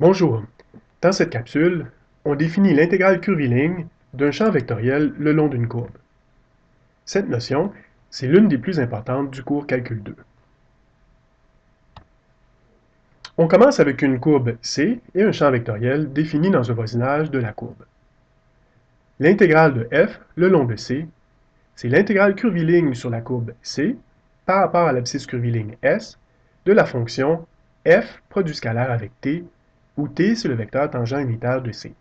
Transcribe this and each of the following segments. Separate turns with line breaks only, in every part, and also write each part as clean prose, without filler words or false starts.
Bonjour. Dans cette capsule, on définit l'intégrale curviligne d'un champ vectoriel le long d'une courbe. Cette notion, c'est l'une des plus importantes du cours Calcul 2. On commence avec une courbe C et un champ vectoriel défini dans un voisinage de la courbe. L'intégrale de f le long de C, c'est l'intégrale curviligne sur la courbe C par rapport à l'abscisse curviligne S de la fonction f produit scalaire avec t, où t c'est le vecteur tangent unitaire de C.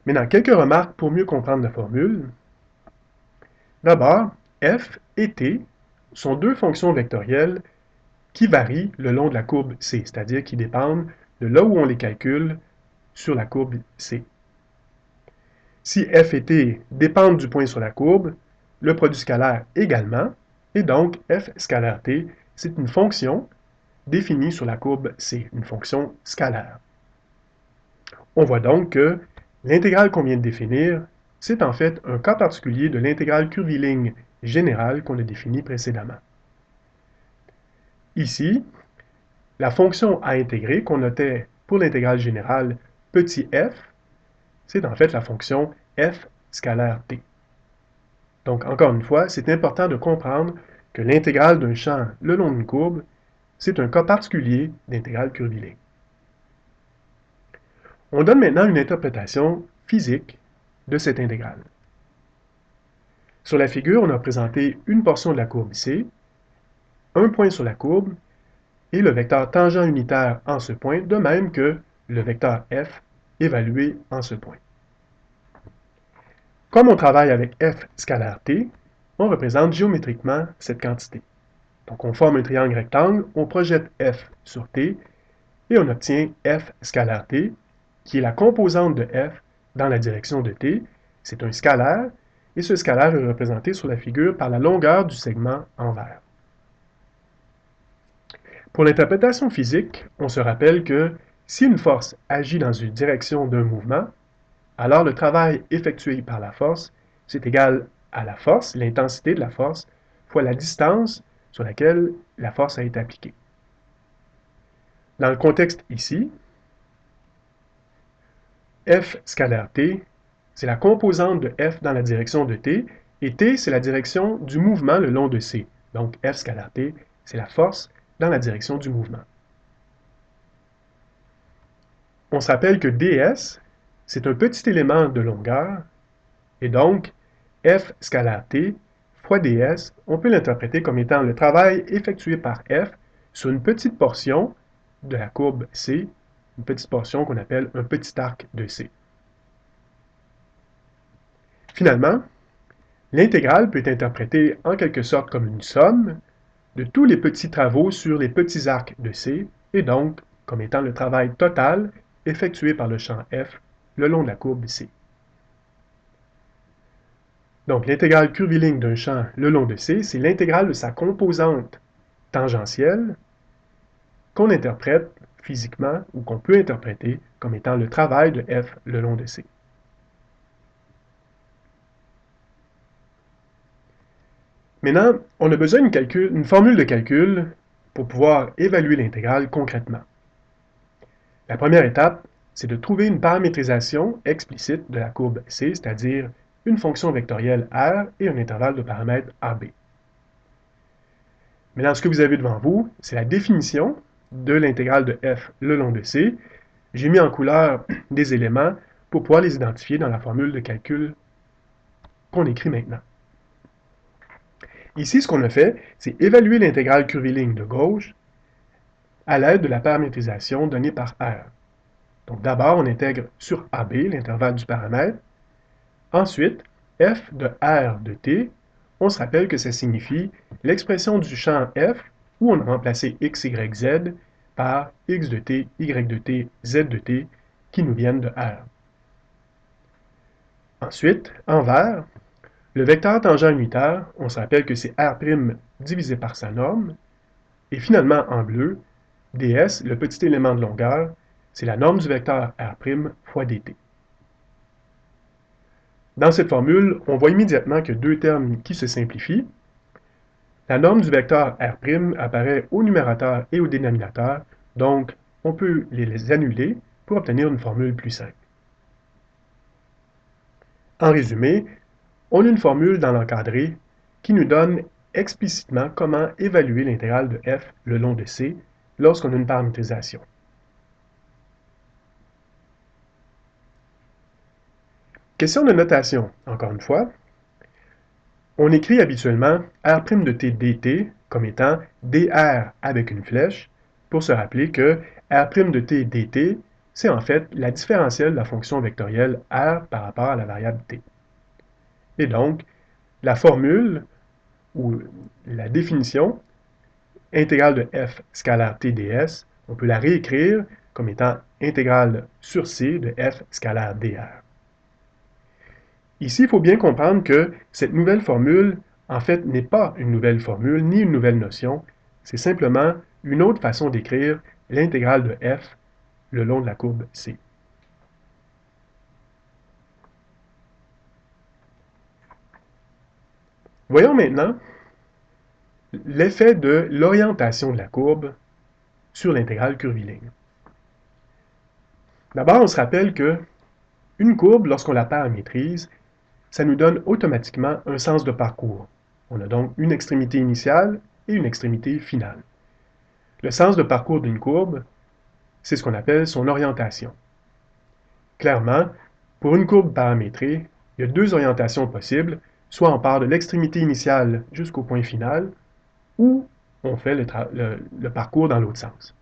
Maintenant, quelques remarques pour mieux comprendre la formule. D'abord, f et t sont deux fonctions vectorielles qui varient le long de la courbe C, c'est-à-dire qui dépendent de là où on les calcule sur la courbe C. Si f et t dépendent du point sur la courbe, le produit scalaire également, et donc f scalaire t, c'est une fonction définie sur la courbe C, une fonction scalaire. On voit donc que l'intégrale qu'on vient de définir, c'est en fait un cas particulier de l'intégrale curviligne générale qu'on a définie précédemment. Ici, la fonction à intégrer qu'on notait pour l'intégrale générale petit f, c'est en fait la fonction f scalaire t. Donc, encore une fois, c'est important de comprendre que l'intégrale d'un champ le long d'une courbe, c'est un cas particulier d'intégrale curviligne. On donne maintenant une interprétation physique de cette intégrale. Sur la figure, on a présenté une portion de la courbe C, un point sur la courbe, et le vecteur tangent unitaire en ce point, de même que le vecteur f évalué en ce point. Comme on travaille avec f scalaire t, on représente géométriquement cette quantité. Donc on forme un triangle rectangle, on projette f sur t, et on obtient f scalaire t, qui est la composante de f dans la direction de t. C'est un scalaire, et ce scalaire est représenté sur la figure par la longueur du segment en vert. Pour l'interprétation physique, on se rappelle que si une force agit dans une direction d'un mouvement, alors le travail effectué par la force, c'est égal à la force, l'intensité de la force, fois la distance sur laquelle la force a été appliquée. Dans le contexte ici, f scalaire t, c'est la composante de f dans la direction de t, et t, c'est la direction du mouvement le long de C. Donc f scalaire t, c'est la force dans la direction du mouvement. On se rappelle que ds, c'est un petit élément de longueur, et donc f scalaire t fois ds, on peut l'interpréter comme étant le travail effectué par f sur une petite portion de la courbe C, une petite portion qu'on appelle un petit arc de C. Finalement, l'intégrale peut être interprétée en quelque sorte comme une somme de tous les petits travaux sur les petits arcs de C, et donc comme étant le travail total effectué par le champ F le long de la courbe C. Donc l'intégrale curviligne d'un champ le long de C, c'est l'intégrale de sa composante tangentielle qu'on interprète physiquement ou qu'on peut interpréter comme étant le travail de F le long de C. Maintenant, on a besoin d'une formule de calcul pour pouvoir évaluer l'intégrale concrètement. La première étape, c'est de trouver une paramétrisation explicite de la courbe C, c'est-à-dire une fonction vectorielle R et un intervalle de paramètres AB. Maintenant, ce que vous avez devant vous, c'est la définition de l'intégrale de f le long de C. J'ai mis en couleur des éléments pour pouvoir les identifier dans la formule de calcul qu'on écrit maintenant. Ici, ce qu'on a fait, c'est évaluer l'intégrale curviligne de gauche à l'aide de la paramétrisation donnée par R. Donc d'abord, on intègre sur AB l'intervalle du paramètre. Ensuite, f de R de t, on se rappelle que ça signifie l'expression du champ f où on a remplacé x, y, z par x de t, y de t, z de t qui nous viennent de R. Ensuite, en vert, le vecteur tangent unitaire, on se rappelle que c'est R' divisé par sa norme. Et finalement, en bleu, ds, le petit élément de longueur, c'est la norme du vecteur R' fois dt. Dans cette formule, on voit immédiatement que deux termes qui se simplifient. La norme du vecteur R' apparaît au numérateur et au dénominateur, donc on peut les annuler pour obtenir une formule plus simple. En résumé, on a une formule dans l'encadré qui nous donne explicitement comment évaluer l'intégrale de f le long de c lorsqu'on a une paramétrisation. Question de notation, encore une fois. On écrit habituellement r' de t dt comme étant dr avec une flèche pour se rappeler que r' de t dt, c'est en fait la différentielle de la fonction vectorielle r par rapport à la variable t. Et donc, la formule ou la définition intégrale de f scalaire t ds, on peut la réécrire comme étant intégrale sur c de f scalaire dr. Ici, il faut bien comprendre que cette nouvelle formule, en fait, n'est pas une nouvelle formule ni une nouvelle notion, c'est simplement une autre façon d'écrire l'intégrale de f le long de la courbe c. Voyons maintenant l'effet de l'orientation de la courbe sur l'intégrale curviligne. D'abord, on se rappelle que une courbe, lorsqu'on la paramétrise, ça nous donne automatiquement un sens de parcours. On a donc une extrémité initiale et une extrémité finale. Le sens de parcours d'une courbe, c'est ce qu'on appelle son orientation. Clairement, pour une courbe paramétrée, il y a deux orientations possibles, soit on part de l'extrémité initiale jusqu'au point final, ou on fait le parcours dans l'autre sens.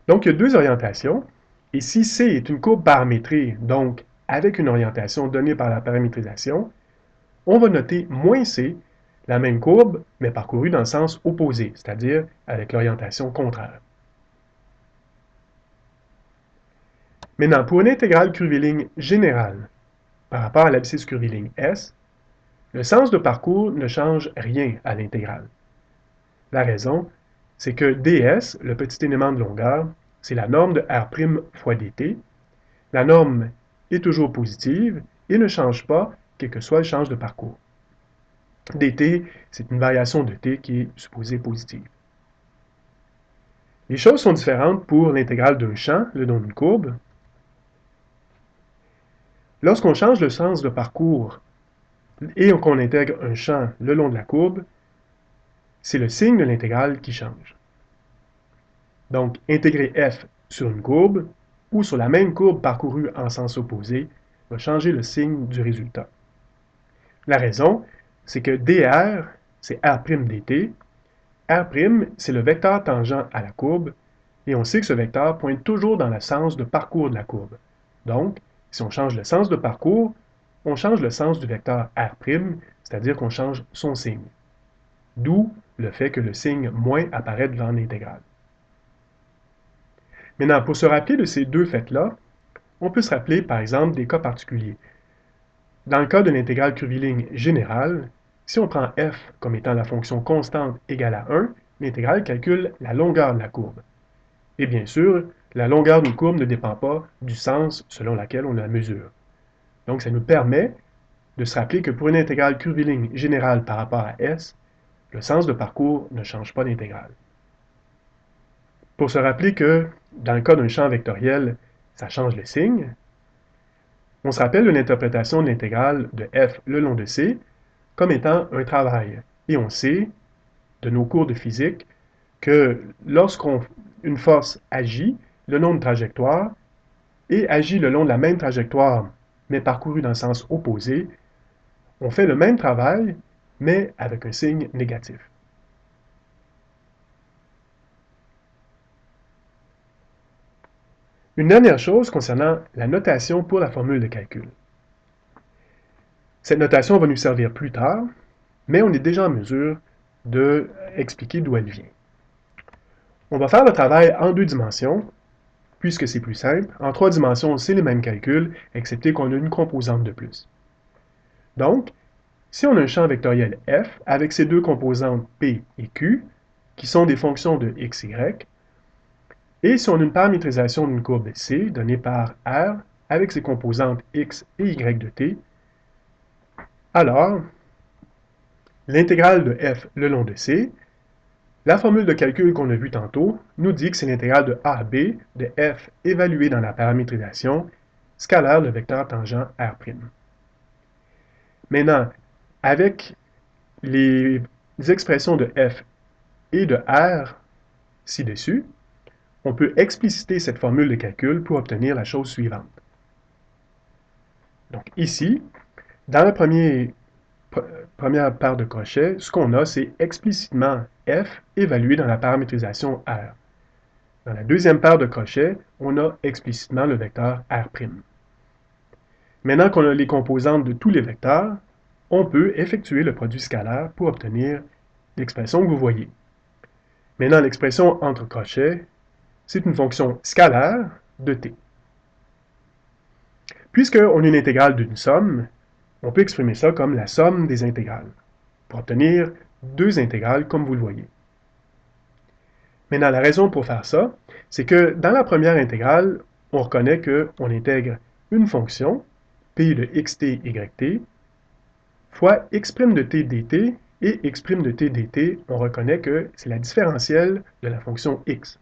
Donc, il y a deux orientations, et si C est une courbe paramétrée, donc avec une orientation donnée par la paramétrisation, on va noter moins C, la même courbe, mais parcourue dans le sens opposé, c'est-à-dire avec l'orientation contraire. Maintenant, pour une intégrale curviligne générale par rapport à l'abscisse curviligne S, le sens de parcours ne change rien à l'intégrale. La raison, c'est que ds, le petit élément de longueur, c'est la norme de r' fois dt. La norme est toujours positive et ne change pas, quel que soit le change de parcours. dt, c'est une variation de t qui est supposée positive. Les choses sont différentes pour l'intégrale d'un champ le long d'une courbe. Lorsqu'on change le sens de parcours et qu'on intègre un champ le long de la courbe, c'est le signe de l'intégrale qui change. Donc, intégrer f sur une courbe ou sur la même courbe parcourue en sens opposé va changer le signe du résultat. La raison, c'est que dr, c'est r' dt. R', c'est le vecteur tangent à la courbe, et on sait que ce vecteur pointe toujours dans le sens de parcours de la courbe. Donc, si on change le sens de parcours, on change le sens du vecteur r', c'est-à-dire qu'on change son signe. D'où le fait que le signe moins apparaît devant l'intégrale. Maintenant, pour se rappeler de ces deux faits-là, on peut se rappeler par exemple des cas particuliers. Dans le cas de l'intégrale curviligne générale, si on prend f comme étant la fonction constante égale à 1, l'intégrale calcule la longueur de la courbe. Et bien sûr, la longueur d'une courbe ne dépend pas du sens selon lequel on la mesure. Donc ça nous permet de se rappeler que pour une intégrale curviligne générale par rapport à s, le sens de parcours ne change pas d'intégrale. Pour se rappeler que, dans le cas d'un champ vectoriel, ça change le signe, on se rappelle de l'interprétation de l'intégrale de f le long de c comme étant un travail. Et on sait, de nos cours de physique, que lorsqu'une force agit le long d'une trajectoire et agit le long de la même trajectoire, mais parcourue dans le sens opposé, on fait le même travail, mais avec un signe négatif. Une dernière chose concernant la notation pour la formule de calcul. Cette notation va nous servir plus tard, mais on est déjà en mesure d'expliquer d'où elle vient. On va faire le travail en deux dimensions, puisque c'est plus simple. En trois dimensions, c'est les mêmes calculs, excepté qu'on a une composante de plus. Donc, si on a un champ vectoriel f avec ses deux composantes p et q, qui sont des fonctions de x, y, et si on a une paramétrisation d'une courbe c donnée par r avec ses composantes x et y de t, alors l'intégrale de f le long de c, La formule de calcul qu'on a vue tantôt nous dit que c'est l'intégrale de a à b de f évaluée dans la paramétrisation scalaire le vecteur tangent R'. Maintenant, avec les expressions de f et de R ci-dessus, on peut expliciter cette formule de calcul pour obtenir la chose suivante. Donc ici, dans la première paire de crochets, ce qu'on a, c'est explicitement f évalué dans la paramétrisation R. Dans la deuxième paire de crochets, on a explicitement le vecteur R'. Maintenant qu'on a les composantes de tous les vecteurs, on peut effectuer le produit scalaire pour obtenir l'expression que vous voyez. Maintenant, l'expression entre crochets, c'est une fonction scalaire de t. Puisqu'on a une intégrale d'une somme, on peut exprimer ça comme la somme des intégrales, pour obtenir deux intégrales comme vous le voyez. Maintenant, la raison pour faire ça, c'est que dans la première intégrale, on reconnaît qu'on intègre une fonction, p de xt, yt, fois x' de t dt, et x' de t dt, on reconnaît que c'est la différentielle de la fonction x.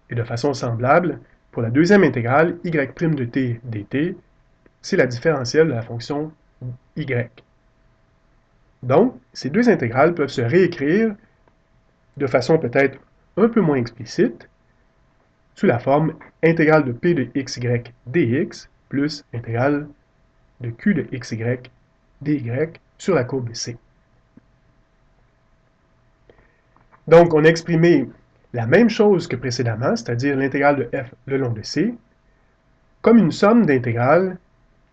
Et de façon semblable, pour la deuxième intégrale, y' de t dt, c'est la différentielle de la fonction y. Donc, ces deux intégrales peuvent se réécrire de façon peut-être un peu moins explicite, sous la forme intégrale de p de xy dx plus intégrale de q de xy dy sur la courbe C. Donc, on a exprimé la même chose que précédemment, c'est-à-dire l'intégrale de f le long de C, comme une somme d'intégrales,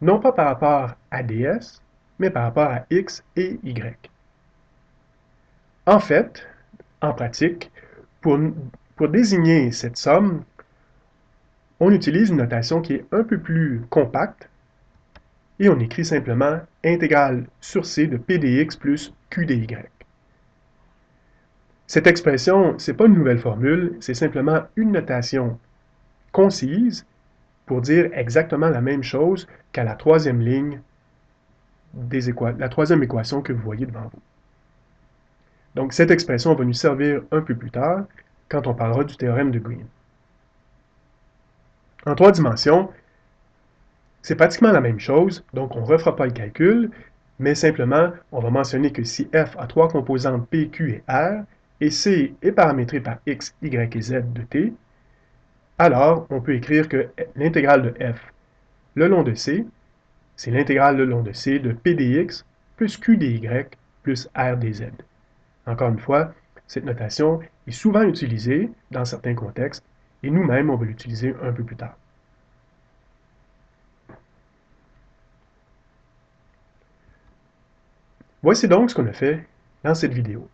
non pas par rapport à ds, mais par rapport à x et y. En fait, en pratique, pour désigner cette somme, on utilise une notation qui est un peu plus compacte, et on écrit simplement intégrale sur C de p dx plus q dy. Cette expression, ce n'est pas une nouvelle formule, c'est simplement une notation concise pour dire exactement la même chose qu'à la troisième ligne la troisième équation que vous voyez devant vous. Donc cette expression va nous servir un peu plus tard quand on parlera du théorème de Green. En trois dimensions, c'est pratiquement la même chose, donc on ne refera pas le calcul, mais simplement on va mentionner que si f a trois composantes p, q et r, et c est paramétré par x, y et z de t, alors on peut écrire que l'intégrale de f le long de c, c'est l'intégrale le long de c de p dx plus q dy plus r dz. Encore une fois, cette notation est souvent utilisée dans certains contextes, et nous-mêmes, on va l'utiliser un peu plus tard. Voici donc ce qu'on a fait dans cette vidéo.